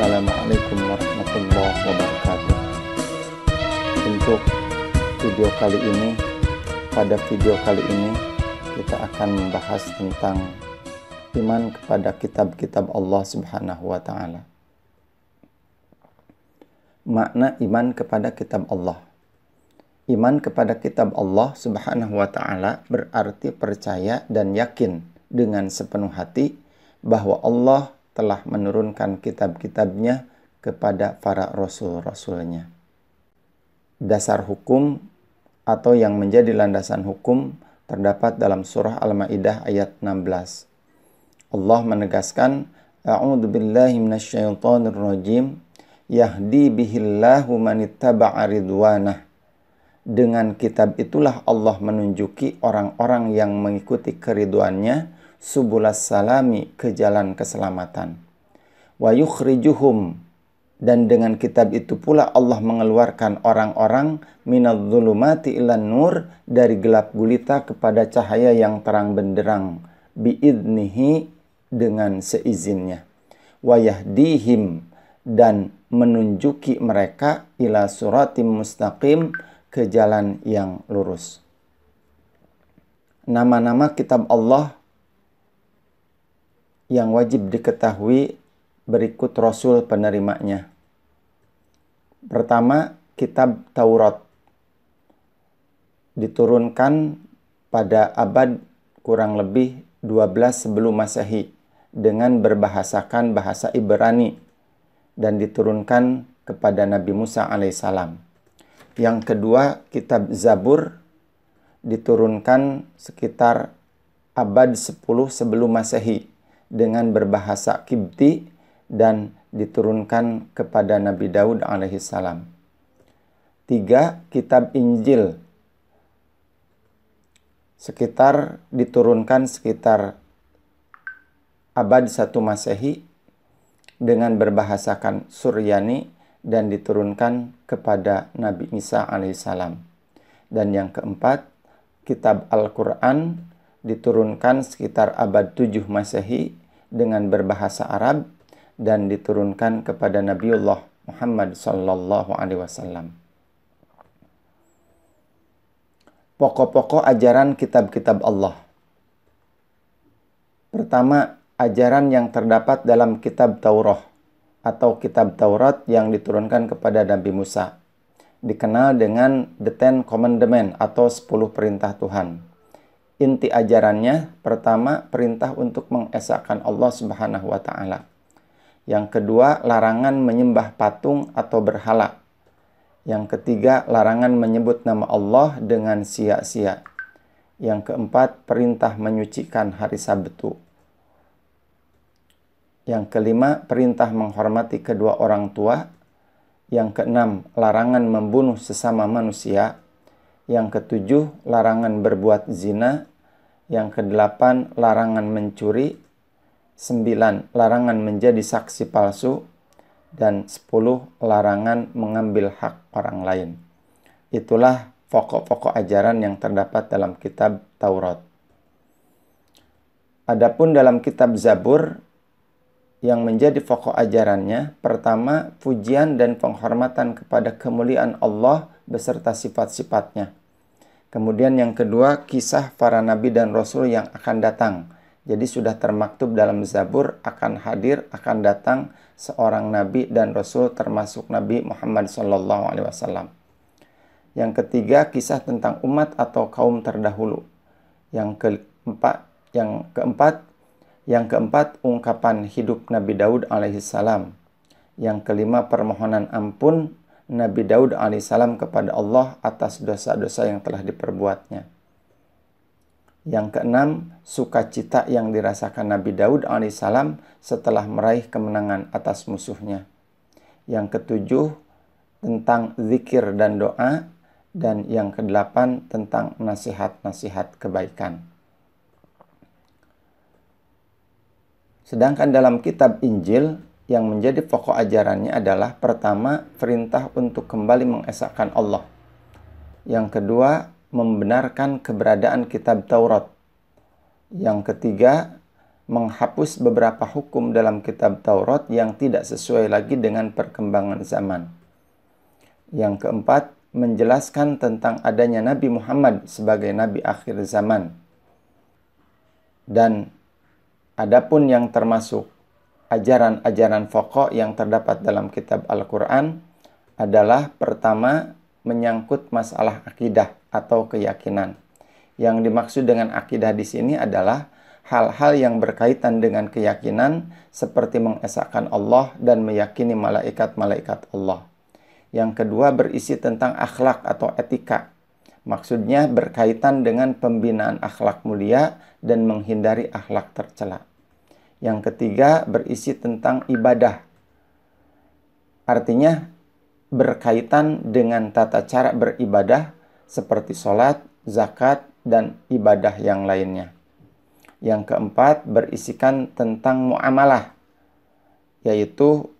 Assalamualaikum warahmatullahi wabarakatuh. Untuk pada video kali ini kita akan membahas tentang iman kepada kitab-kitab Allah Subhanahu wa taala. Makna iman kepada kitab Allah. Iman kepada kitab Allah Subhanahu wa taala berarti percaya dan yakin dengan sepenuh hati bahwa Allah telah menurunkan kitab-kitabnya kepada para rasul-rasulnya. Dasar hukum atau yang menjadi landasan hukum terdapat dalam surah Al-Maidah ayat 16. Allah menegaskan, A'udzu billahi minasyaitonir rajim, yahdi bihillahu manittaba'a ridwanah. Dengan kitab itulah Allah menunjuki orang-orang yang mengikuti keridhuannya subulas salami, ke jalan keselamatan. Wa yukhrijuhum, dan dengan kitab itu pula Allah mengeluarkan orang-orang minadh-dhulumati ilan nur, dari gelap gulita kepada cahaya yang terang benderang, biidnihi, dengan seizinnya. Wa yahdihim, dan menunjuki mereka ila suratim mustaqim, ke jalan yang lurus. Nama-nama kitab Allah yang wajib diketahui berikut rasul penerimanya. Pertama, kitab Taurat. Diturunkan pada abad kurang lebih 12 sebelum Masehi dengan berbahasakan bahasa Ibrani dan diturunkan kepada Nabi Musa alaihissalam. Yang kedua, kitab Zabur diturunkan sekitar abad 10 sebelum Masehi dengan berbahasa Kibti dan diturunkan kepada Nabi Daud alaihissalam. 3. Kitab Injil diturunkan sekitar abad 1 Masehi dengan berbahasakan Suryani dan diturunkan kepada Nabi Isa alaihissalam. Dan yang keempat, kitab Al-Quran diturunkan sekitar abad 7 Masehi dengan berbahasa Arab dan diturunkan kepada Nabiullah Muhammad sallallahu alaihi wasallam. Pokok-pokok ajaran kitab-kitab Allah. Pertama, ajaran yang terdapat dalam kitab Taurah atau kitab Taurat yang diturunkan kepada Nabi Musa, dikenal dengan The Ten Commandments atau 10 perintah Tuhan. Inti ajarannya, pertama, perintah untuk mengesahkan Allah Subhanahu wa taala. Yang kedua, larangan menyembah patung atau berhala. Yang ketiga, larangan menyebut nama Allah dengan sia-sia. Yang keempat, perintah menyucikan hari Sabtu. Yang kelima, perintah menghormati kedua orang tua. Yang keenam, larangan membunuh sesama manusia. Yang ketujuh, larangan berbuat zina. Yang kedelapan, larangan mencuri. 9, larangan menjadi saksi palsu. Dan 10, larangan mengambil hak orang lain. Itulah pokok-pokok ajaran yang terdapat dalam kitab Taurat. Adapun dalam kitab Zabur, yang menjadi pokok ajarannya, pertama, pujian dan penghormatan kepada kemuliaan Allah beserta sifat-sifatnya. Kemudian yang kedua, kisah para nabi dan rasul yang akan datang. Jadi sudah termaktub dalam Zabur akan hadir, akan datang seorang nabi dan rasul termasuk Nabi Muhammad SAW. Yang ketiga, kisah tentang umat atau kaum terdahulu. Yang keempat, ungkapan hidup Nabi Daud alaihissalam. Yang kelima, permohonan ampun Nabi Daud alaihissalam kepada Allah atas dosa-dosa yang telah diperbuatnya. Yang keenam, sukacita yang dirasakan Nabi Daud alaihissalam setelah meraih kemenangan atas musuhnya. Yang ketujuh, tentang zikir dan doa. Dan yang kedelapan, tentang nasihat-nasihat kebaikan. Sedangkan dalam kitab Injil, yang menjadi pokok ajarannya adalah pertama, perintah untuk kembali mengesahkan Allah. Yang kedua, membenarkan keberadaan kitab Taurat. Yang ketiga, menghapus beberapa hukum dalam kitab Taurat yang tidak sesuai lagi dengan perkembangan zaman. Yang keempat, menjelaskan tentang adanya Nabi Muhammad sebagai Nabi akhir zaman. Dan adapun yang termasuk ajaran-ajaran pokok yang terdapat dalam kitab Al-Quran adalah pertama, menyangkut masalah akidah atau keyakinan. Yang dimaksud dengan akidah di sini adalah hal-hal yang berkaitan dengan keyakinan seperti mengesahkan Allah dan meyakini malaikat-malaikat Allah. Yang kedua berisi tentang akhlak atau etika. Maksudnya berkaitan dengan pembinaan akhlak mulia dan menghindari akhlak tercela. Yang ketiga berisi tentang ibadah. Artinya berkaitan dengan tata cara beribadah seperti sholat, zakat, dan ibadah yang lainnya. Yang keempat berisikan tentang muamalah, yaitu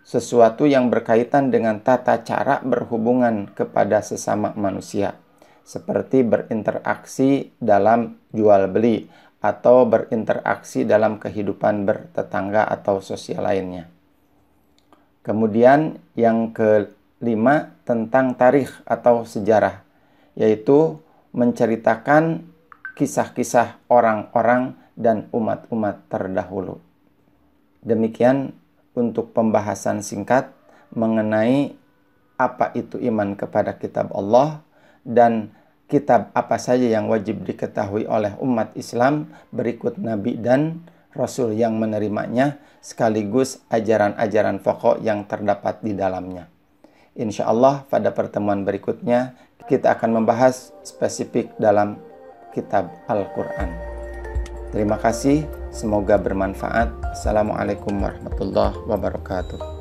sesuatu yang berkaitan dengan tata cara berhubungan kepada sesama manusia, seperti berinteraksi dalam jual beli atau berinteraksi dalam kehidupan bertetangga atau sosial lainnya. Kemudian yang kelima tentang tarikh atau sejarah, yaitu menceritakan kisah-kisah orang-orang dan umat-umat terdahulu. Demikian untuk pembahasan singkat mengenai apa itu iman kepada kitab Allah dan kitab apa saja yang wajib diketahui oleh umat Islam berikut Nabi dan Rasul yang menerimanya, sekaligus ajaran-ajaran pokok yang terdapat di dalamnya. Insya Allah pada pertemuan berikutnya kita akan membahas spesifik dalam kitab Al-Quran. Terima kasih, semoga bermanfaat. Assalamualaikum warahmatullahi wabarakatuh.